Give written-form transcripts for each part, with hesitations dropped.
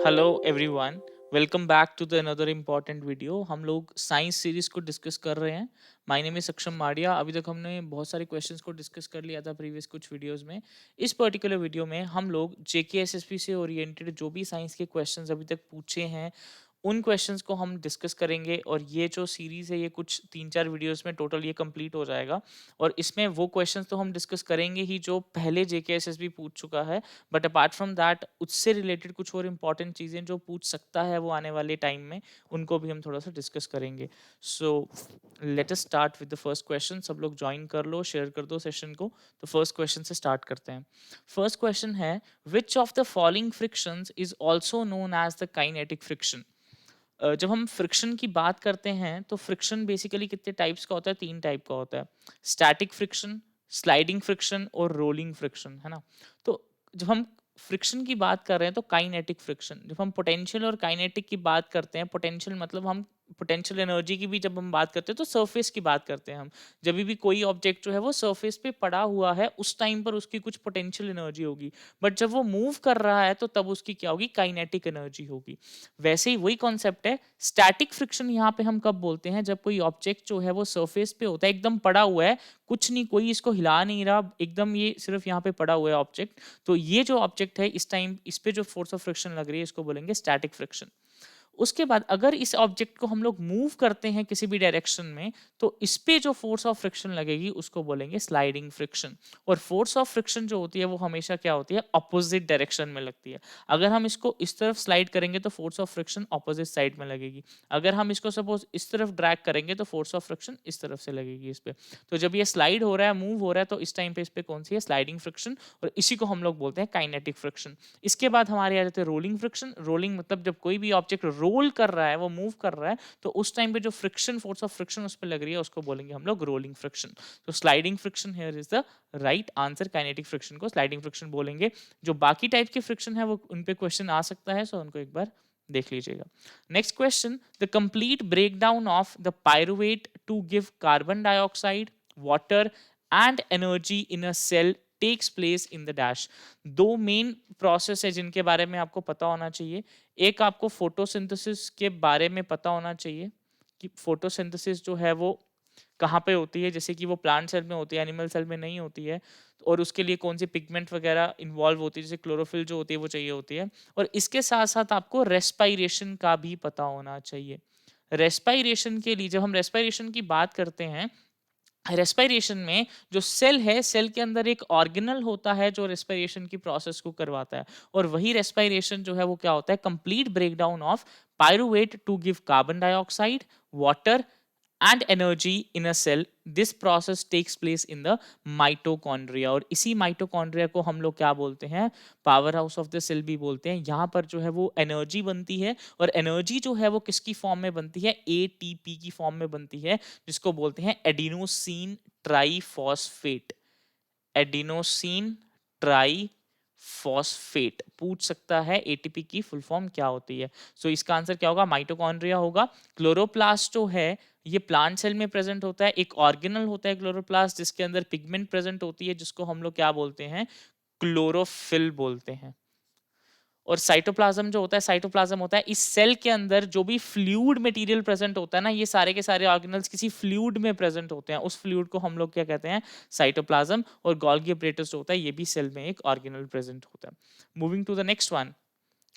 Hello everyone, welcome back to the another important video. हम लोग science series को discuss कर रहे हैं। माय नेम इज सक्षम माड़िया। अभी तक हमने बहुत सारे क्वेश्चंस को डिस्कस कर लिया था प्रीवियस कुछ वीडियोस में। इस पर्टिकुलर वीडियो में हम लोग जेकेएसएसपी से ओरिएंटेड जो भी साइंस के क्वेश्चंस अभी तक पूछे हैं उन क्वेश्चंस को हम डिस्कस करेंगे। और ये जो सीरीज है ये कुछ 3-4 वीडियोस में टोटल ये कंप्लीट हो जाएगा। और इसमें वो क्वेश्चंस तो हम डिस्कस करेंगे ही जो पहले जेकेएसएसबी पूछ चुका है, बट अपार्ट फ्रॉम दैट उससे रिलेटेड कुछ और इंपॉर्टेंट चीज़ें जो पूछ सकता है वो आने वाले टाइम में, उनको भी हम थोड़ा सा डिस्कस करेंगे। So let us start with the first question. सब लोग ज्वाइन कर लो, शेयर कर दो सेशन को। तो फर्स्ट क्वेश्चन से स्टार्ट करते हैं। फर्स्ट क्वेश्चन है, which of the following frictions is also known as the kinetic friction. जब हम फ्रिक्शन की बात करते हैं तो फ्रिक्शन बेसिकली कितने टाइप्स का होता है? 3 टाइप का होता है। स्टैटिक फ्रिक्शन, स्लाइडिंग फ्रिक्शन और रोलिंग फ्रिक्शन, है ना? तो जब हम फ्रिक्शन की बात कर रहे हैं तो काइनेटिक फ्रिक्शन। जब हम पोटेंशियल और काइनेटिक की बात करते हैं, पोटेंशियल मतलब हम पोटेंशियल एनर्जी की भी जब हम बात करते हैं तो सरफेस की बात करते हैं हम। जब भी कोई ऑब्जेक्ट जो है वो सरफेस पे पड़ा हुआ है उस टाइम पर उसकी कुछ पोटेंशियल एनर्जी होगी, बट जब वो मूव कर रहा है तो तब उसकी क्या होगी? काइनेटिक एनर्जी होगी। वैसे ही वही कॉन्सेप्ट है। स्टैटिक फ्रिक्शन यहाँ पे हम कब बोलते हैं? जब कोई ऑब्जेक्ट जो है वो सरफेस पे होता है, एकदम पड़ा हुआ है, कुछ नहीं, कोई इसको हिला नहीं रहा, एकदम ये सिर्फ यहाँ पे पड़ा हुआ है ऑब्जेक्ट। तो ये जो ऑब्जेक्ट है इस टाइम इस पे जो फोर्स ऑफ फ्रिक्शन लग रही है इसको बोलेंगे स्टैटिक फ्रिक्शन। उसके बाद अगर इस ऑब्जेक्ट को हम लोग मूव करते हैं किसी भी डायरेक्शन में तो इस पे जो फोर्स ऑफ फ्रिक्शन लगेगी उसको बोलेंगे स्लाइडिंग फ्रिक्शन। और फोर्स ऑफ फ्रिक्शन जो होती है वो हमेशा क्या होती है? अपोजिट डायरेक्शन में लगती है। अगर हम इसको इस तरफ स्लाइड करेंगे तो force of friction opposite side में लगेगी। अगर हम इसको सपोज इस तरफ ड्रैग करेंगे तो फोर्स ऑफ फ्रिक्शन इस तरफ से लगेगी इस पे। तो जब ये स्लाइड हो रहा है, मूव हो रहा है, तो इस टाइम पे इस पे कौन सी है? Sliding friction. और इसी को हम लोग बोलते हैं काइनेटिक फ्रिक्शन। इसके बाद हमारे आ जाते हैं रोलिंग फ्रिक्शन। रोलिंग मतलब जब कोई भी ऑब्जेक्ट रोल कर रहा है, वो मूव कर रहा है, तो उस टाइम पे जो फ्रिक्शन, फोर्स ऑफ फ्रिक्शन उस पर लग रही है उसको बोलेंगे हम लोग रोलिंग फ्रिक्शन। तो sliding friction here is the right answer. Kinetic friction को स्लाइडिंग फ्रिक्शन बोलेंगे। जो बाकी टाइप के फ्रिक्शन है वो उन पे क्वेश्चन आ सकता है, सो उनको एक बार देख लीजिएगा। Next question, the complete breakdown of the pyruvate to give carbon dioxide, water and energy in a cell takes place in the dash. दो मेन प्रोसेस है जिनके बारे में आपको पता होना चाहिए। एक आपको फोटोसिंथेसिस के बारे में पता होना चाहिए कि फोटोसिंथेसिस जो है वो कहाँ पे होती है, जैसे कि वो प्लांट सेल में होती है, एनिमल सेल में नहीं होती है। और उसके लिए कौन सी पिगमेंट वगैरह इन्वॉल्व होती है, जैसे क्लोरोफिल जो होती है वो चाहिए होती है। और इसके साथ साथ आपको रेस्पायरेशन का भी पता होना चाहिए। रेस्पायरेशन के लिए, जब हम रेस्पायरेशन की बात करते हैं, रेस्पिरेशन में जो सेल है, सेल के अंदर एक ऑर्गेनल होता है जो रेस्पिरेशन की प्रोसेस को करवाता है। और वही रेस्पिरेशन जो है वो क्या होता है? Complete breakdown of pyruvate to give carbon dioxide, water and energy in a cell. This process takes place in the mitochondria। और इसी माइटोकॉन्ड्रिया को हम लोग क्या बोलते हैं? Power house of the cell भी बोलते हैं। यहाँ पर जो है वो एनर्जी बनती है। और एनर्जी जो है वो किसकी फॉर्म में बनती है? एटीपी की फॉर्म में बनती है, जिसको बोलते हैं adenosine triphosphate. Adenosine try phosphate पूछ सकता है एटीपी की फुल फॉर्म क्या होती है। सो इसका आंसर क्या होगा? माइटोकॉन्ड्रिया होगा। क्लोरोप्लास्ट जो है ये प्लांट सेल में प्रेजेंट होता है। एक ऑर्गेनल होता है क्लोरोप्लास्ट जिसके अंदर पिगमेंट प्रेजेंट होती है, जिसको हम लोग क्या बोलते हैं? क्लोरोफिल बोलते हैं। और साइटोप्लाज्म जो होता है, साइटोप्लाज्म होता है इस सेल के अंदर जो भी फ्लूइड मटेरियल प्रेजेंट होता है ना, ये सारे के सारे ऑर्गेनल्स किसी फ्लूइड में प्रेजेंट होते हैं। उस फ्लूइड को हम लोग क्या कहते हैं? साइटोप्लाज्म। और गोल्गी apparatus जो होता है ये भी सेल में एक ऑर्गेनल प्रेजेंट होता है। Moving to the next one,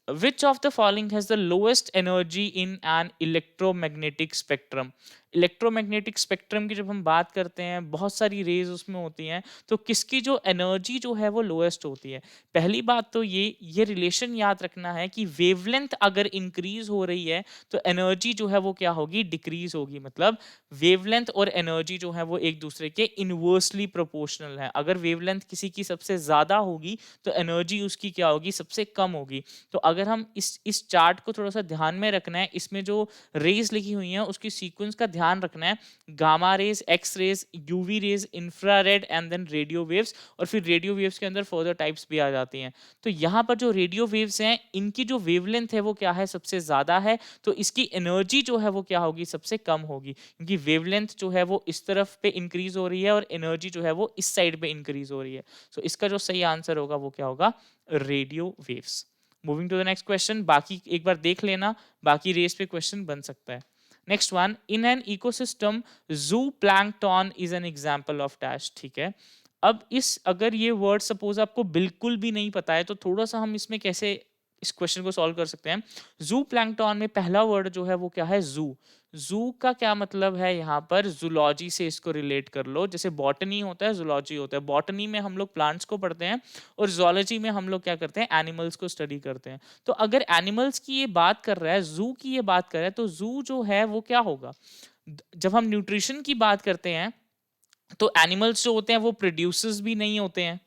which of the following has the lowest energy in an electromagnetic spectrum? Electromagnetic spectrum की जब हम बात करते हैं, बहुत सारी रेज उसमें होती हैं, तो किसकी जो एनर्जी जो है वो लोएस्ट होती है? पहली बात तो ये रिलेशन याद रखना है कि वेवलेंथ अगर इंक्रीज हो रही है तो एनर्जी जो है वो क्या होगी? डिक्रीज होगी। मतलब वेवलेंथ और एनर्जी जो है वो एक दूसरे के इनवर्सली प्रोपोर्शनल है। अगर वेवलेंथ किसी की सबसे ज्यादा होगी तो एनर्जी उसकी क्या होगी? सबसे कम होगी। तो अगर हम इस चार्ट को थोड़ा सा ध्यान में रखना है, इसमें जो रेज लिखी हुई हैं उसकी सीक्वेंस का ध्यान रखना है। Gamma rays, X rays, UV rays, infrared and then radio waves. और फिर रेडियो वेव्स के अंदर फर्दर टाइप्स भी आ जाती हैं। तो यहाँ पर जो रेडियो वेव्स हैं इनकी जो वेवलेंथ है वो क्या है? सबसे ज्यादा है। तो इसकी एनर्जी जो है वो क्या होगी? सबसे कम होगी, क्योंकि वेवलेंथ जो है वो इस तरफ पे इंक्रीज हो रही है और एनर्जी जो है वो इस साइड पे इंक्रीज हो रही है। सो इसका जो सही आंसर होगा वो क्या होगा? Radio waves. Moving to the next question, बाकी एक बार देख लेना, बाकी रेस पे क्वेश्चन बन सकता है। Next one, in an ecosystem zooplankton is an example of dash. ठीक है, अब इस अगर ये वर्ड सपोज आपको बिल्कुल भी नहीं पता है तो थोड़ा सा हम इसमें कैसे इस क्वेश्चन को सॉल्व कर सकते हैं। जू प्लैंकटन में पहला वर्ड जो है वो क्या है, जू। जू का क्या मतलब है, यहाँ पर जूलॉजी से इसको रिलेट कर लो, जैसे बॉटनी होता है जूलॉजी होता है। बॉटनी में हम लोग प्लांट्स को पढ़ते हैं और जूलॉजी में हम लोग क्या करते हैं, एनिमल्स को स्टडी करते हैं। तो अगर एनिमल्स की ये बात कर रहा है, जू की ये बात कर रहा है, तो जू जो है वो क्या होगा। जब हम न्यूट्रिशन की बात करते हैं तो एनिमल्स जो होते हैं वो प्रोड्यूसर्स भी नहीं होते हैं,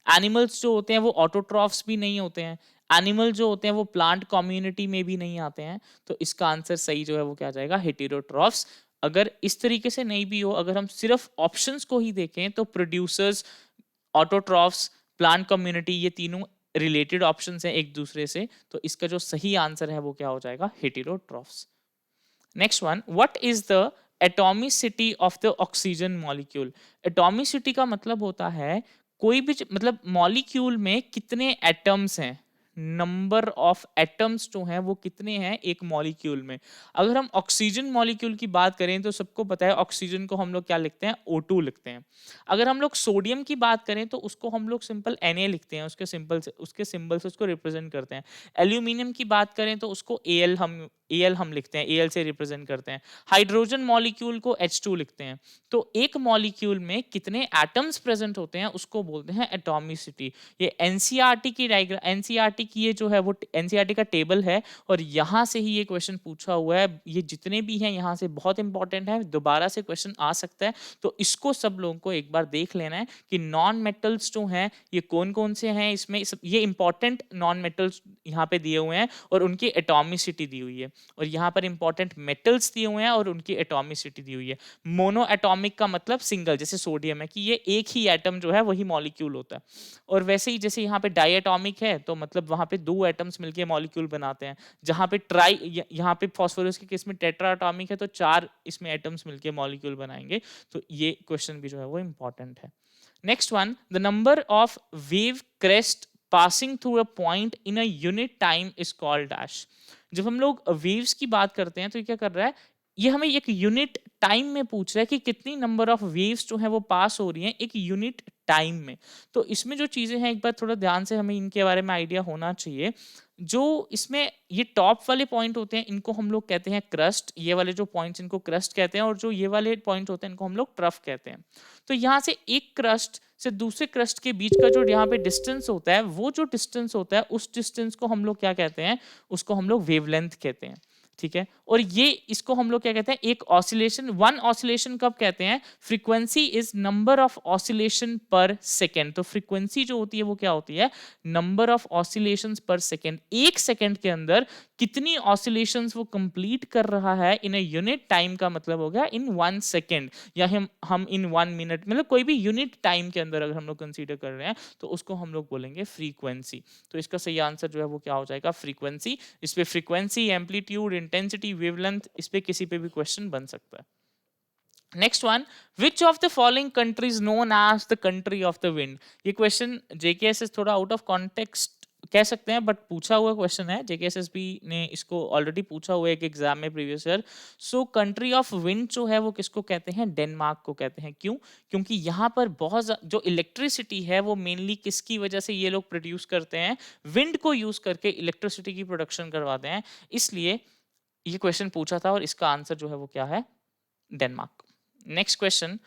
एनिमल्स जो होते हैं वो ऑटोट्रॉफ्स भी नहीं होते हैं, एनिमल जो होते हैं वो प्लांट कम्युनिटी में भी नहीं आते हैं। तो इसका आंसर सही जो है वो क्या जाएगा, हेटेरोट्रॉफ्स। अगर इस तरीके से नहीं भी हो, अगर हम सिर्फ ऑप्शंस को ही देखें तो प्रोड्यूसर्स, ऑटोट्रॉफ्स, प्लांट कम्युनिटी, ये तीनों रिलेटेड ऑप्शंस हैं एक दूसरे से। तो इसका जो सही आंसर है वो क्या हो जाएगा, heterotrophs. Next one, what is the atomicity of the oxygen molecule. Atomicity का मतलब होता है कोई भी मतलब मॉलिक्यूल में कितने एटम्स हैं, नंबर ऑफ एटम्स जो हैं वो कितने हैं एक मॉलिक्यूल में। अगर हम ऑक्सीजन मॉलिक्यूल की बात करें तो सबको पता है ऑक्सीजन को हम लोग क्या लिखते हैं, O2 लिखते हैं। अगर हम लोग सोडियम की बात करें तो उसको हम लोग सिंपल Na लिखते हैं, उसके सिंबल से उसको रिप्रेजेंट करते हैं। एल्यूमिनियम की बात करें तो उसको Al हम लिखते हैं, Al से रिप्रेजेंट करते हैं। हाइड्रोजन मॉलिक्यूल को H2 लिखते हैं। तो एक मॉलिक्यूल में कितने एटम्स प्रेजेंट होते हैं उसको बोलते हैं एटॉमिसिटी। ये एनसीईआरटी की डायग्राम, एनसीईआरटी की ये जो है वो एनसीईआरटी का टेबल है और यहाँ से ही ये क्वेश्चन पूछा हुआ है। ये जितने भी हैं यहाँ से बहुत इंपॉर्टेंट है, दोबारा से क्वेश्चन आ सकता है। तो इसको सब लोगों को एक बार देख लेना है कि नॉन मेटल्स जो हैं ये कौन कौन से हैं, इसमें ये इंपॉर्टेंट नॉन मेटल्स यहाँ पे दिए हुए हैं और उनकी एटॉमिसिटी दी हुई है। और यहाँ पर इंपॉर्टेंट मेटल्स दिए हुए हैं और उनकी एटॉमिसिटी दी हुई है। मोनो एटॉमिक का मतलब सिंगल, जैसे सोडियम है कि ये एक ही एटम जो है वही मॉलिक्यूल होता है। और वैसे ही जैसे यहाँ पे डाई एटॉमिक है तो मतलब वहाँ पे दो एटम्स मिलके मॉलिक्यूल बनाते हैं। जहाँ पे यहाँ पे फास्फोरस के केस में टेट्रा एटॉमिक है तो 4 इसमें एटम्स मिलके मॉलिक्यूल बनाएंगे। तो ये क्वेश्चन भी जो है वो इंपॉर्टेंट है। Next one, the number of wave crest passing through a point in a unit time is called dash. जब हम लोग वेव्स की बात करते हैं तो ये क्या कर रहा है, ये हमें एक यूनिट टाइम में पूछ रहा है कि कितनी नंबर ऑफ वेव्स जो है वो पास हो रही हैं एक यूनिट टाइम में। तो इसमें जो चीजें हैं एक बार थोड़ा ध्यान से हमें इनके बारे में आइडिया होना चाहिए। जो इसमें ये टॉप वाले पॉइंट होते हैं इनको हम लोग कहते हैं क्रस्ट, ये वाले जो पॉइंट्स इनको क्रस्ट कहते हैं, और जो ये वाले पॉइंट होते हैं इनको हम लोग ट्रफ कहते हैं। तो यहाँ से एक क्रस्ट से दूसरे क्रस्ट के बीच का जो यहाँ पे डिस्टेंस होता है, वो जो डिस्टेंस होता है उस डिस्टेंस को हम लोग क्या कहते हैं, उसको हम लोग वेवलेंथ कहते हैं। ठीक है, और ये इसको हम लोग क्या कहते हैं, एक ऑसिलेशन, वन ऑसिलेशन कब कहते हैं, frequency is number of oscillation पर सेकेंड। तो फ्रीक्वेंसी जो होती है वो क्या होती है, नंबर ऑफ ऑसिलेशंस पर सेकेंड। एक सेकेंड के अंदर कितनी ऑसिलेशंस वो कंप्लीट कर रहा है इन अ यूनिट टाइम का मतलब हो गया इन 1 सेकेंड, या हम इन 1 मिनट, मतलब कोई भी यूनिट टाइम के अंदर अगर हम लोग कंसीडर कर रहे हैं तो उसको हम लोग बोलेंगे फ्रीक्वेंसी। तो इसका सही आंसर जो है वो क्या हो जाएगा, फ्रीक्वेंसी। इस पे फ्रीक्वेंसी, एम्पलीट्यूड, इंटेंसिटी, वेवलेंथ, इस पे किसी पे भी क्वेश्चन बन सकता है। Next one, which of the following countries known as the country of the wind. ये क्वेश्चन जेकेएसएस थोड़ा आउट ऑफ कॉन्टेक्स्ट कह सकते हैं बट पूछा हुआ क्वेश्चन है, जेकेएसएसबी ने इसको ऑलरेडी पूछा हुआ है एक एग्जाम में previous year. So country of wind जो है वो किसको कहते हैं, डेनमार्क को कहते हैं। क्यों, क्योंकि यहाँ पर बहुत जो इलेक्ट्रिसिटी है वो मेनली किसकी वजह से ये लोग प्रोड्यूस करते हैं, विंड को यूज करके इलेक्ट्रिसिटी की प्रोडक्शन करवाते हैं, इसलिए ये क्वेश्चन पूछा था और इसका आंसर जो है वो क्या है, Denmark. Next question,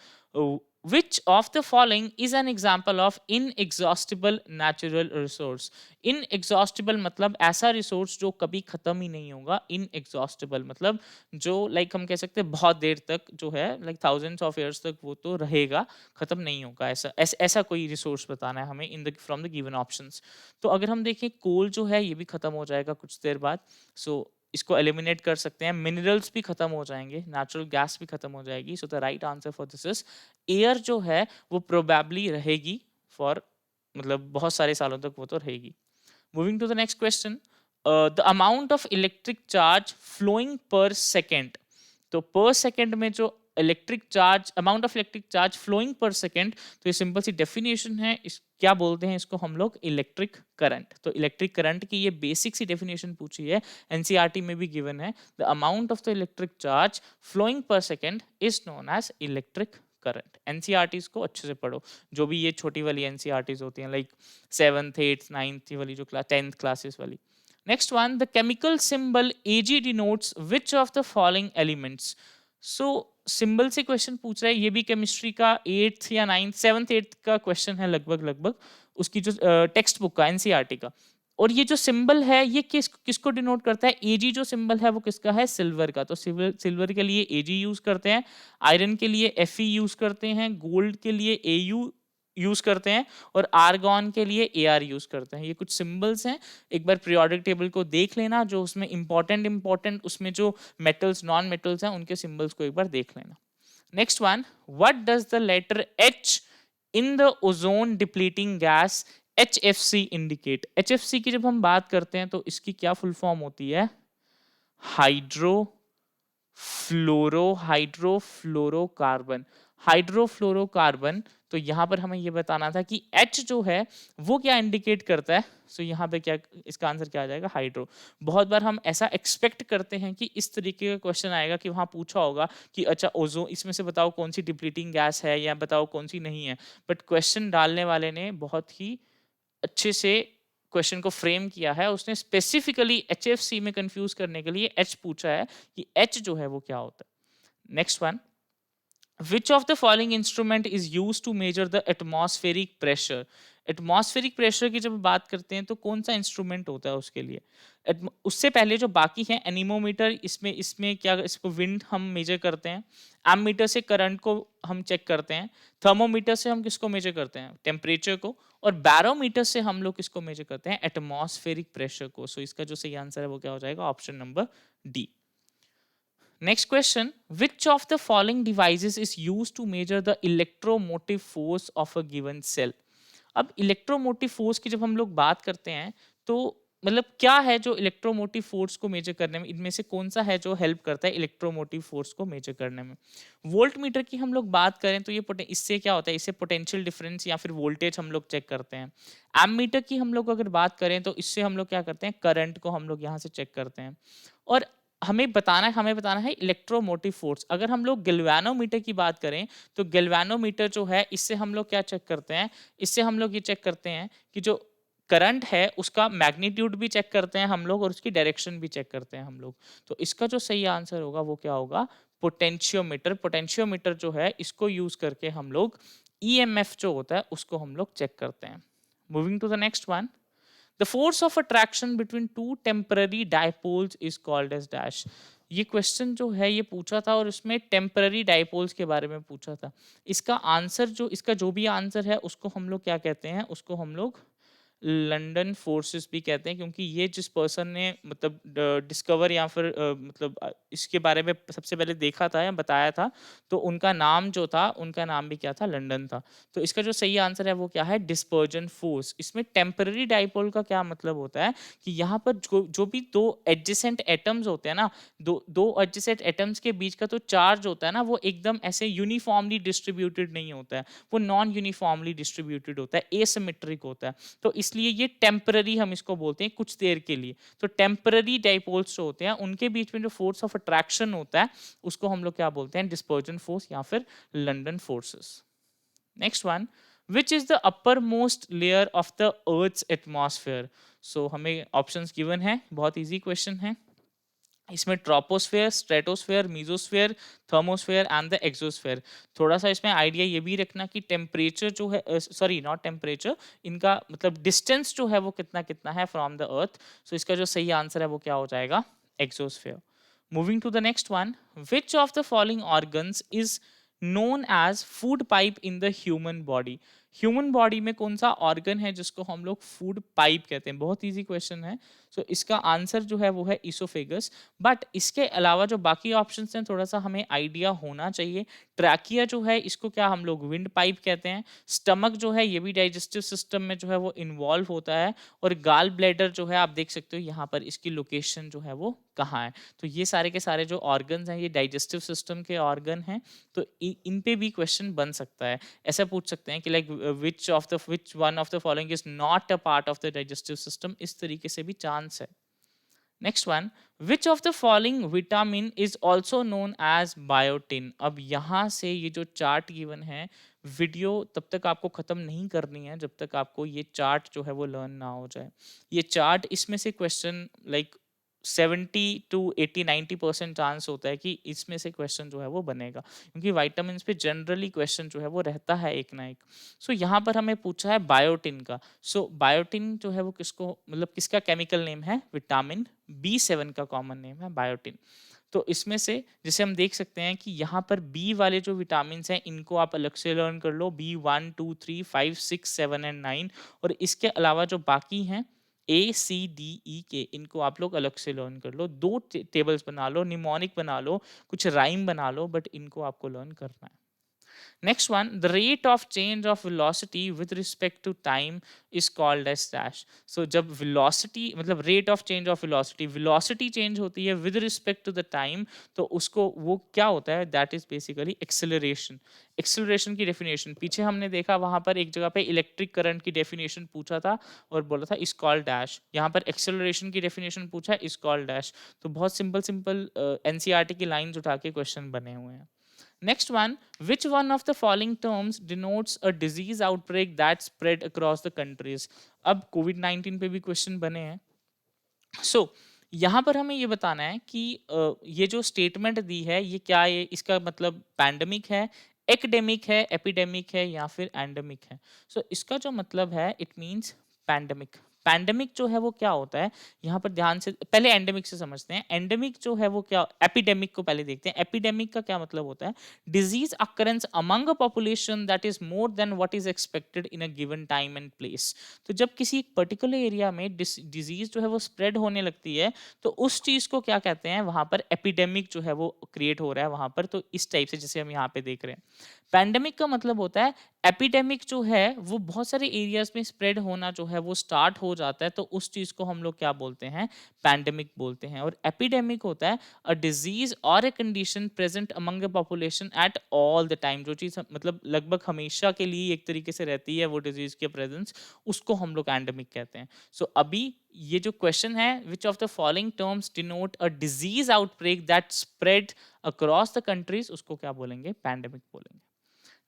which of the following is an example of inexhaustible natural resource। inexhaustible मतलब ऐसा रिसोर्स जो कभी खत्म ही नहीं होगा, inexhaustible मतलब जो लाइक हम कह सकते हैं बहुत देर तक जो है, लाइक thousands of years तक वो तो रहेगा, खत्म नहीं होगा। ऐसा कोई रिसोर्स बताना है हमें in the from the given options. तो अगर हम देखें कोल जो है ये भी खत्म हो जाएगा कुछ देर बाद, सो इसको एलिमिनेट कर सकते हैं। मिनरल्स भी खत्म हो जाएंगे, नेचुरल गैस भी खत्म हो जाएगी। So the right answer for this is air जो है वो प्रोबेबली रहेगी फॉर, मतलब बहुत सारे सालों तक वो तो रहेगी। Moving to the next question, the amount of electric charge flowing per second. तो पर सेकेंड में जो electric charge, amount of electric charge flowing per second, तो ये सिंपल सी डेफिनेशन है, इस क्या बोलते हैं इसको हम लोग, इलेक्ट्रिक करंट। तो इलेक्ट्रिक करंट की ये बेसिक सी डेफिनेशन पूछी है, एनसीईआरटी में भी गिवन है, the amount of the electric charge flowing per second is known as electric current. NCERT's को अच्छे से पढ़ो, जो भी ये छोटी वाली एनसीईआरटीज होती हैं, लाइक 7th 8th 9th वाली जो क्लास 10th क्लासेस वाली। Next one, the chemical symbol Ag denotes which of the following elements. So symbol से क्वेश्चन पूछ रहा है, ये भी केमिस्ट्री का 8th या 9th 7th 8th का क्वेश्चन है लगभग उसकी जो टेक्स्ट बुक का एनसीईआरटी का। और ये जो सिंबल है ये किसको डिनोट करता है, Ag जो सिंबल है वो किसका है, सिल्वर का। तो सिल्वर के लिए Ag यूज करते हैं, आयरन के लिए Fe यूज करते हैं, गोल्ड के लिए Au यूज करते हैं, और आर्गॉन के लिए Ar यूज करते हैं। ये कुछ सिंबल्स हैं, एक बार पीरियोडिक टेबल को देख लेना, जो उसमें इंपॉर्टेंट उसमें जो मेटल्स नॉन मेटल्स हैं उनके सिंबल्स को एक बार देख लेना। Next one, what does the letter H in the ozone depleting gas HFC indicate. HFC की जब हम बात करते हैं तो इसकी क्या फुल फॉर्म होती है, हाइड्रोफ्लोरोकार्बन। हाइड्रोफ्लोरोकार्बन। तो यहां पर हमें यह बताना था कि H जो है वो क्या इंडिकेट करता है। सो यहाँ पे क्या, इसका आंसर क्या आ जाएगा, हाइड्रो। बहुत बार हम ऐसा एक्सपेक्ट करते हैं कि इस तरीके का क्वेश्चन आएगा कि वहां पूछा होगा कि अच्छा ओजोन, इसमें से बताओ कौन सी डिप्लीटिंग गैस है या बताओ कौन सी नहीं है। बट क्वेश्चन डालने वाले ने बहुत ही अच्छे से क्वेश्चन को फ्रेम किया है, उसने स्पेसिफिकली HFC में कंफ्यूज करने के लिए H पूछा है कि H जो है वो क्या होता है। Next one, which of the following instrument is use to measure the atmospheric pressure. Atmospheric pressure की जब बात करते हैं तो कौन सा इंस्ट्रूमेंट होता है उसके लिए। उससे पहले जो बाकी है, एनीमोमीटर, इसमें क्या, इसको विंड हम मेजर करते हैं, एममीटर से करंट को हम चेक करते हैं, थर्मोमीटर से हम किसको मेजर करते हैं, टेम्परेचर को, और बैरोमीटर से हम लोग किसको मेजर करते हैं, एटमॉस्फेरिक प्रेशर को। सो इसका जो सही आंसर है वो क्या हो जाएगा, option number D. Next question, which of the following devices is used to measure the electromotive force of a given cell। अब इलेक्ट्रोमोटिव फोर्स की जब हम लोग बात करते हैं तो मतलब क्या है जो इलेक्ट्रोमोटिव फोर्स को मेजर करने में, इनमें से कौन सा है जो हेल्प करता है इलेक्ट्रोमोटिव फोर्स को मेजर करने में। वोल्ट मीटर की हम लोग बात करें तो ये इससे क्या होता है, इससे पोटेंशियल डिफरेंस या फिर वोल्टेज हम लोग चेक करते हैं। एम मीटर की हम लोग अगर बात करें तो इससे हम लोग क्या करते हैं, करंट को हम लोग यहाँ से चेक करते हैं। और हमें बताना है इलेक्ट्रोमोटिव फोर्स। अगर हम लोग गैल्वेनोमीटर की बात करें तो गैल्वेनोमीटर जो है इससे हम लोग क्या चेक करते हैं, इससे हम लोग ये चेक करते हैं कि जो करंट है उसका मैग्नीट्यूड भी चेक करते हैं हम लोग, और उसकी डायरेक्शन भी चेक करते हैं हम लोग। तो इसका जो सही आंसर होगा वो क्या होगा, पोटेंशियोमीटर। पोटेंशियोमीटर जो है इसको यूज करके हम लोग ईएमएफ जो होता है उसको हम लोग चेक करते हैं। Moving to the next one, the force of attraction between two temporary dipoles is called as dash। ये क्वेश्चन जो है ये पूछा था और इसमें टेम्पररी डाइपोल्स के बारे में पूछा था। इसका आंसर जो, इसका जो भी आंसर है उसको हम लोग क्या कहते हैं, उसको हम लोग लंदन फोर्सेस भी कहते हैं, क्योंकि ये जिस पर्सन ने मतलब डिस्कवर या फिर मतलब इसके बारे में सबसे पहले देखा था या बताया था, तो उनका नाम जो था, उनका नाम भी क्या था, लंदन था। तो इसका जो सही आंसर है वो क्या है, डिस्पर्जन फोर्स। इसमें टेम्पररी डाइपोल का क्या मतलब होता है कि यहाँ पर जो भी दो एडजेसेंट एटम्स होते हैं ना, दो एडजेसेंट एटम्स के बीच का तो चार्ज होता है ना, वो एकदम ऐसे यूनिफॉर्मली डिस्ट्रीब्यूटेड नहीं होता है, वो नॉन यूनिफॉर्मली डिस्ट्रीब्यूटेड होता है, एसिमेट्रिक होता है। तो इसलिए ये टेम्पररी हम इसको बोलते हैं, कुछ देर के लिए। तो टेम्पररी डाइपोल्स जो होते हैं उनके बीच में जो फोर्स ऑफ अट्रैक्शन होता है उसको हम लोग क्या बोलते हैं, डिस्पर्जन फोर्स या फिर London forces. Next one, which is the uppermost layer of the earth's atmosphere. So हमें ऑप्शंस गिवन है, बहुत इजी क्वेश्चन है। इसमें troposphere, stratosphere, mesosphere, thermosphere and the exosphere. थोड़ा सा इसमें आइडिया ये भी रखना कि टेम्परेचर जो है, सॉरी नॉट टेम्परेचर, इनका मतलब डिस्टेंस जो है वो कितना कितना है फ्रॉम द अर्थ। सो इसका जो सही आंसर है वो क्या हो जाएगा, exosphere. Moving to the next one, which of the following organs is known as food pipe in the human body। Human body में कौन सा ऑर्गन है जिसको हम लोग फूड पाइप कहते हैं? बहुत इजी क्वेश्चन है। सो इसका आंसर जो है वो है इसोफेगस। बट इसके अलावा जो बाकी ऑप्शंस हैं थोड़ा सा हमें आइडिया होना चाहिए। ट्रैकिया जो है इसको क्या हम लोग विंड पाइप कहते हैं। स्टमक जो है ये भी डाइजेस्टिव सिस्टम में जो है वो इन्वॉल्व होता है। और गाल ब्लैडर जो है आप देख सकते हो यहाँ पर इसकी लोकेशन जो है वो कहाँ है। तो ये सारे के सारे जो ऑर्गन्स हैं ये डाइजेस्टिव सिस्टम के ऑर्गन हैं। तो इन पे भी क्वेश्चन बन सकता है। ऐसा पूछ सकते हैं कि like which one of the following is not a part of the digestive system, इस तरीके से भी चांस है। Next one, which of the following vitamin is also known as biotin. अब यहाँ से ये जो चार्ट गिवन है, वीडियो तब तक आपको खत्म नहीं करनी है जब तक आपको ये चार्ट जो है वो लर्न ना हो जाए। ये चार्ट, इसमें से क्वेश्चन लाइक 70 टू 80-90% चांस होता है कि इसमें से क्वेश्चन जो है वो बनेगा, क्योंकि वाइटामिन पे जनरली क्वेश्चन जो है वो रहता है एक ना एक। सो यहाँ पर हमें पूछा है बायोटिन का। सो बायोटिन जो है वो किसको, मतलब किसका केमिकल नेम है? विटामिन B7 का कॉमन नेम है बायोटिन। तो इसमें से जैसे हम देख सकते हैं कि यहाँ पर बी वाले जो विटामिन हैं इनको आप अलग से लर्न कर लो, B1 2 3 5 6 7 एंड 9। और इसके अलावा जो बाकी हैं A C D E के, इनको आप लोग अलग से लर्न कर लो। दो टेबल्स बना लो, निमोनिक बना लो, कुछ राइम बना लो, बट इनको आपको लर्न करना है। Next one, the rate of change of velocity with respect to time is called as dash. So जब velocity मतलब rate of change of velocity change होती है with respect to the time, तो उसको वो क्या होता है? That is basically acceleration. Acceleration की definition पीछे हमने देखा, वहां पर एक जगह पे इलेक्ट्रिक करंट की definition पूछा था और बोला था is called dash। यहाँ पर acceleration की definition पूछा है is called dash। तो बहुत सिंपल NCERT की लाइंस उठा के क्वेश्चन बने हुए हैं। Next one, which one of the following terms denotes a disease outbreak that spread across the countries? अब COVID-19 पे भी क्वेश्चन बने हैं। सो यहाँ पर हमें ये बताना है कि ये जो स्टेटमेंट दी है ये क्या है, इसका मतलब पैंडेमिक है, एपिडेमिक है, एपिडेमिक है या फिर एंडेमिक है। सो इसका जो मतलब है इट मींस पैंडेमिक। पैंडेमिक जो है वो क्या होता है, यहाँ पर ध्यान से पहले एंडेमिक से समझते हैं। एंडेमिक जो है वो क्या, एपिडेमिक को पहले देखते हैं। एपिडेमिक का क्या मतलब होता है? Disease occurrence among a population that is more than what is expected in a given time and place. तो जब किसी एक पर्टिकुलर एरिया में डिजीज जो है वो स्प्रेड होने लगती है, तो उस चीज को क्या कहते हैं? वहां पर एपिडेमिक जो है वो क्रिएट हो रहा है वहां पर। तो इस टाइप से जैसे हम यहाँ पे देख रहे हैं, पैंडेमिक का मतलब होता है, एपिडेमिक जो है वो बहुत सारे एरियाज में स्प्रेड होना जो है वो स्टार्ट हो जाता है, तो उस चीज को हम लोग क्या बोलते हैं? पैंडेमिक बोलते हैं। और एपिडेमिक होता है अ डिजीज और a condition present among the population at all the time. जो चीज मतलब लगभग हमेशा के लिए एक तरीके से रहती है वो डिजीज के प्रेजेंस, उसको हम लोग एंडेमिक कहते हैं। सो अभी ये जो क्वेश्चन है, which of the following terms denote a disease outbreak that spread across the countries, उसको क्या बोलेंगे? पैंडेमिक बोलेंगे।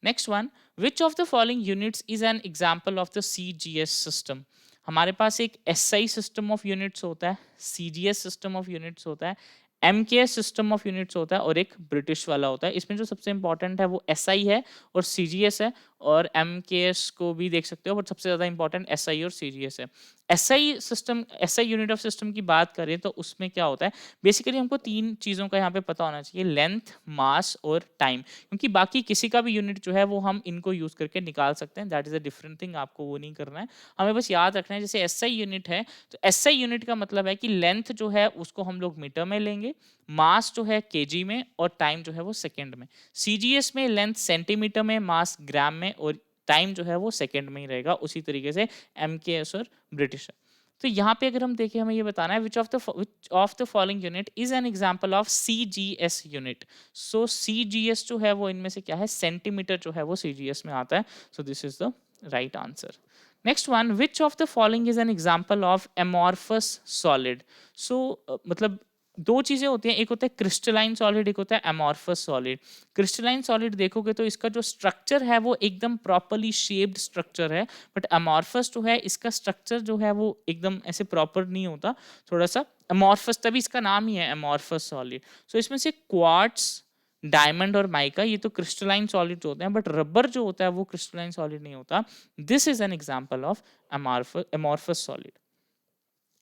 Next one, which of the following units is an example of the CGS system. हमारे पास एक SI सिस्टम ऑफ यूनिट्स होता है, CGS system of units होता है, MKS सिस्टम ऑफ यूनिट्स होता है और एक ब्रिटिश वाला होता है। इसमें जो सबसे इंपॉर्टेंट है वो SI है और CGS है, और MKS को भी देख सकते हो, बट सबसे ज्यादा इंपॉर्टेंट SI और CGS है। SI system, SI unit of system की बात करें तो उसमें क्या होता है? बेसिकली हमको तीन चीजों का यहाँ पे पता होना चाहिए, लेंथ, मास और टाइम। क्योंकि बाकी किसी का भी यूनिट जो है वो हम इनको यूज करके निकाल सकते हैं, that is a different thing, आपको वो नहीं करना है। हमें बस याद रखना है, जैसे SI यूनिट है तो SI यूनिट का मतलब है कि लेंथ जो है उसको हम लोग मीटर में लेंगे, मास जो है केजी में, और टाइम जो है वो सेकेंड में। CGS में लेंथ सेंटीमीटर में, मास ग्राम में, और टाइम जो है वो सेकेंड में ही रहेगा। उसी तरीके से MKS और ब्रिटिश है। तो यहाँ पे अगर हम देखें, हमें ये बताना है which of the following unit is an example of CGS unit. So CGS जो है वो इनमें से क्या है? सेंटीमीटर जो है वो CGS में आता है। So this is the right answer. Next one, which of the following is an example of amorphous solid. So मतलब दो चीजें होती हैं, एक होता है क्रिस्टलाइन सॉलिड, एक होता है एमॉर्फस सॉलिड। क्रिस्टलाइन सॉलिड देखोगे तो इसका जो स्ट्रक्चर है वो एकदम प्रॉपर्ली शेप्ड स्ट्रक्चर है, बट अमॉर्फस जो है इसका स्ट्रक्चर जो है वो एकदम ऐसे प्रॉपर नहीं होता, थोड़ा सा अमॉर्फस, तभी इसका नाम ही है अमॉर्फस सॉलिड। सो इसमें से क्वार्ट्स, डायमंड और माइका ये तो क्रिस्टलाइन सॉलिड होते हैं, बट रबर जो होता है वो क्रिस्टलाइन सॉलिड नहीं होता। This is an example of amorphous solid.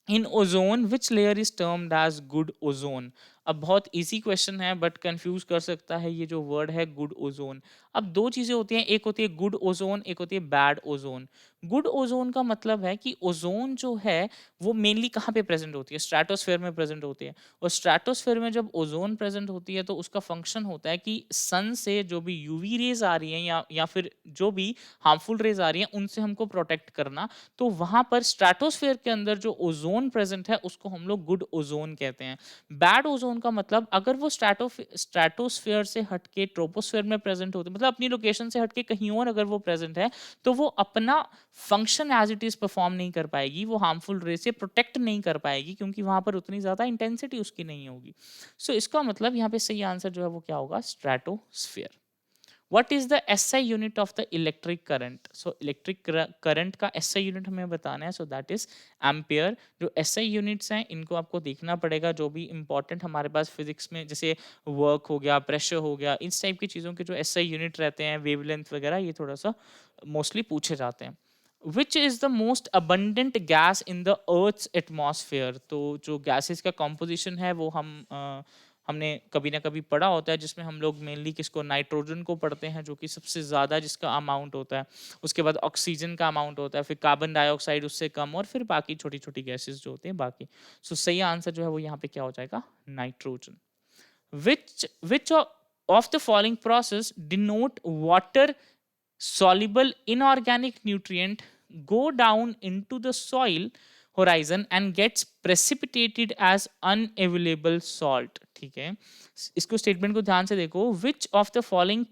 In ozone, which layer is termed as good ozone? अब बहुत इजी क्वेश्चन है बट कंफ्यूज कर सकता है ये जो वर्ड है गुड ओजोन। अब दो चीजें होती हैं, एक होती है गुड ओजोन, एक होती है बैड ओजोन। गुड ओजोन का मतलब है कि ओजोन जो है वो मेनली कहाँ पे प्रेजेंट होती है, स्ट्रेटोस्फेयर में प्रेजेंट होती है। और स्ट्रेटोस्फेयर में जब ओजोन प्रेजेंट होती है तो उसका फंक्शन होता है कि सन से जो भी यूवी रेज आ रही हैं या फिर जो भी हार्मफुल रेज आ रही हैं उनसे हमको प्रोटेक्ट करना। तो वहां पर स्ट्रेटोस्फेयर के अंदर जो ओजोन प्रेजेंट है उसको हम लोग गुड ओजोन कहते हैं। बैड ओजोन का मतलब अगर वो स्ट्रेटोस्फेयर से हटके ट्रोपोस्फेयर में प्रेजेंट होते, मतलब अपनी लोकेशन से हटके कहीं और अगर वो प्रेजेंट है तो वो अपना function as it is perform नहीं कर पाएगी, वो हार्मफुल रे से प्रोटेक्ट नहीं कर पाएगी क्योंकि वहां पर उतनी ज्यादा इंटेंसिटी उसकी नहीं होगी। सो इसका मतलब यहाँ पे सही आंसर जो है वो क्या होगा, stratosphere. What is the SI unit of the electric current? So electric current का SI unit हमें बताना है, so that is ampere। जो SI units हैं इनको आपको देखना पड़ेगा, जो भी important हमारे पास फिजिक्स में जैसे वर्क हो गया, प्रेशर हो गया, इस टाइप की चीज़ों के जो SI यूनिट रहते हैं, वेवलेंथ वगैरह, ये थोड़ा सा मोस्टली पूछे जाते हैं। Which is the most abundant gas in the earth's atmosphere? तो जो गैसेस का कॉम्पोजिशन है वो हमने कभी ना कभी पढ़ा होता है, जिसमें हम लोग मेनली किसको, नाइट्रोजन को पढ़ते हैं जो कि सबसे ज़्यादा जिसका अमाउंट होता है। उसके बाद ऑक्सीजन का अमाउंट होता है, फिर कार्बन डाइऑक्साइड उससे कम, और फिर बाकी छोटी छोटी गैसेस जो होते हैं बाकी। सो सही आंसर जो है वो यहाँ पे क्या हो जाएगा, nitrogen. Which of the following process denote water soluble inorganic nutrient go down into the soil horizon and gets precipitated as unavailable salt? ठीक है, इसको स्टेटमेंट को ध्यान से देखो। विच of the following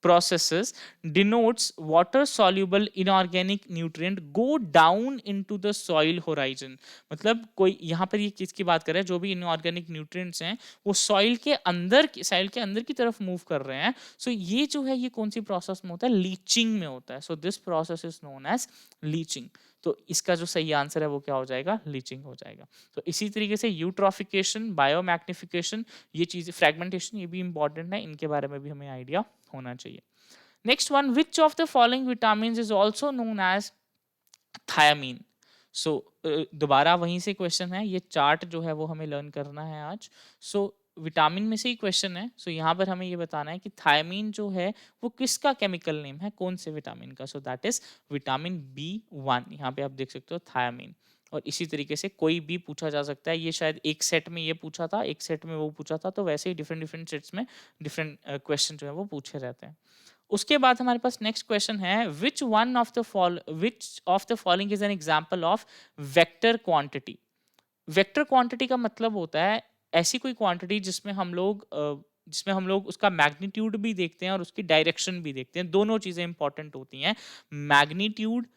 processes denotes water soluble inorganic nutrient go down into the soil horizon? मतलब कोई यहाँ पर ये किसकी बात कर रहा है, जो भी इनऑर्गेनिक न्यूट्रिएंट्स हैं वो सॉइल के अंदर की तरफ मूव कर रहे हैं। सो ये जो है ये कौन सी प्रोसेस में होता है, लीचिंग में होता है। So this process is known as leaching. तो इसका जो सही आंसर है वो क्या हो जाएगा, लीचिंग हो जाएगा। तो इसी तरीके से यूट्रॉफिकेशन, बायोमैग्निफिकेशन, ये चीज, फ्रेगमेंटेशन, ये भी इंपॉर्टेंट है, इनके बारे में भी हमें आइडिया होना चाहिए। Next one, which of the following vitamin is also known as thiamine? So दोबारा वहीं से क्वेश्चन है, ये चार्ट जो है वो हमें लर्न करना है आज। सो विटामिन में से ही क्वेश्चन है। सो यहाँ पर हमें ये बताना है कि थायमीन जो है वो किसका केमिकल नेम है, कौन से विटामिन का। So that is vitamin B1। यहाँ पे आप देख सकते हो थायमीन। और इसी तरीके से कोई भी पूछा जा सकता है, ये शायद एक सेट में ये पूछा था, एक सेट में वो पूछा था, तो वैसे ही डिफरेंट डिफरेंट सेट्स में डिफरेंट क्वेश्चन जो है वो पूछे रहते हैं। उसके बाद हमारे पास नेक्स्ट क्वेश्चन है, which of the following is an example of vector quantity? Vector quantity का मतलब होता है ऐसी कोई क्वांटिटी जिसमें हम लोग उसका मैग्नीट्यूड भी देखते हैं और उसकी डायरेक्शन भी देखते हैं। दोनों चीजें इंपॉर्टेंट होती हैं, magnitude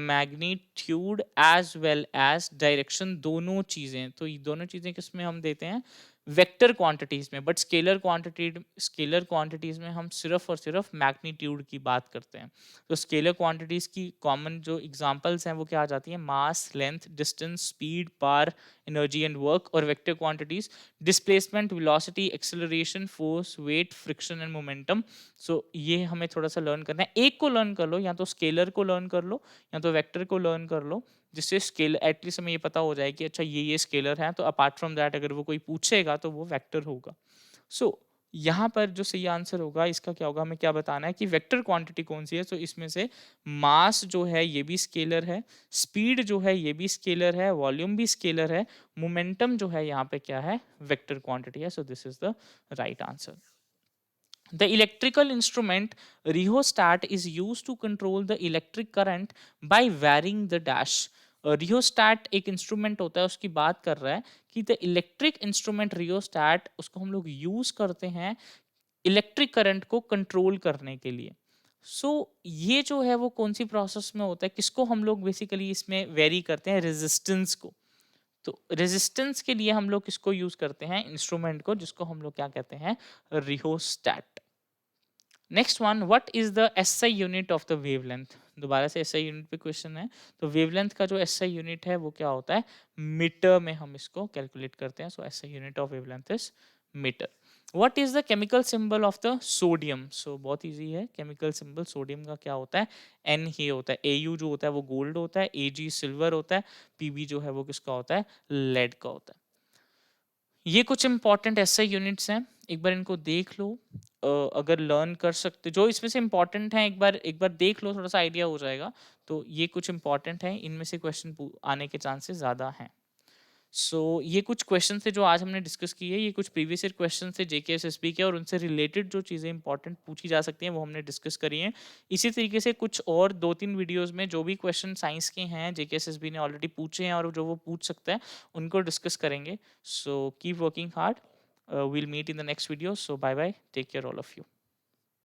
magnitude as well as direction, दोनों चीजें। तो ये दोनों चीजें किसमें हम देते हैं, वेक्टर क्वांटिटीज में। बट स्केलर क्वांटिटीज में हम सिर्फ और सिर्फ मैग्नीट्यूड की बात करते हैं। तो स्केलर क्वांटिटीज की कॉमन जो एग्जांपल्स हैं वो क्या आ जाती हैं, mass, length, distance, speed, power, energy and work. और vector quantities displacement, velocity, acceleration, force, weight, friction and momentum. So ये हमें थोड़ा सा लर्न करना है। एक को लर्न कर लो, या तो स्केलर को लर्न कर लो या तो वेक्टर को लर्न कर लो, जिससे स्केल एटलीस्ट हमें ये पता हो जाए कि अच्छा ये स्केलर है, तो अपार्ट फ्रॉम दैट अगर वो कोई पूछेगा तो वो वेक्टर होगा। सो यहाँ पर जो सही आंसर होगा इसका क्या होगा, हमें क्या बताना है कि वेक्टर क्वांटिटी कौन सी है। तो इसमें से मास जो है ये भी स्केलर है, स्पीड जो है ये भी स्केलर है, वॉल्यूम भी स्केलर है, मोमेंटम जो है यहाँ पे क्या है, वेक्टर क्वांटिटी है। So this is the right answer. The electrical instrument rheostat is used to control the electric current by varying the dash. Rheostat एक इंस्ट्रूमेंट होता है, उसकी बात कर रहा है कि द इलेक्ट्रिक इंस्ट्रूमेंट रियोस्टैट, उसको हम लोग यूज करते हैं इलेक्ट्रिक करंट को कंट्रोल करने के लिए। ये जो है वो कौन सी प्रोसेस में होता है, किसको हम लोग बेसिकली इसमें वेरी करते हैं, रेजिस्टेंस को। तो रेजिस्टेंस के लिए हम लोग किसको यूज करते हैं, इंस्ट्रूमेंट को, जिसको हम लोग क्या कहते हैं, rheostat. Next one, what is the SI unit of the wavelength? दोबारा से एसआई यूनिट पे क्वेश्चन है। तो वेवलेंथ का जो एसआई यूनिट है वो क्या होता है, मीटर में हम इसको कैलकुलेट करते हैं। So SI unit of wavelength is metre. What is the chemical symbol of the sodium? So बहुत इजी है, केमिकल सिंबल सोडियम का क्या होता है, एन ही होता है। एयू जो होता है वो गोल्ड होता है, एजी सिल्वर होता है, पीबी जो है वो किसका होता है, लेड का होता है। ये कुछ इंपॉर्टेंट ऐसे यूनिट्स हैं, एक बार इनको देख लो। अगर लर्न कर सकते जो इसमें से इंपॉर्टेंट हैं, एक बार देख लो, थोड़ा सा आइडिया हो जाएगा। तो ये कुछ इंपॉर्टेंट है, इनमें से क्वेश्चन आने के चांसेस ज़्यादा हैं। सो ये कुछ क्वेश्चन थे जो आज हमने डिस्कस किए। ये कुछ प्रीवियस ईयर क्वेश्चन थे जेकेएसएसबी के, और उनसे रिलेटेड जो चीज़ें इंपॉर्टेंट पूछी जा सकती हैं वो हमने डिस्कस करी हैं। इसी तरीके से कुछ और 2-3 वीडियोस में जो भी क्वेश्चन साइंस के हैं जेकेएसएसबी ने ऑलरेडी पूछे हैं और जो वो पूछ सकता है, उनको डिस्कस करेंगे। So keep working hard, we'll meet in the next video. So bye bye, take care all of you.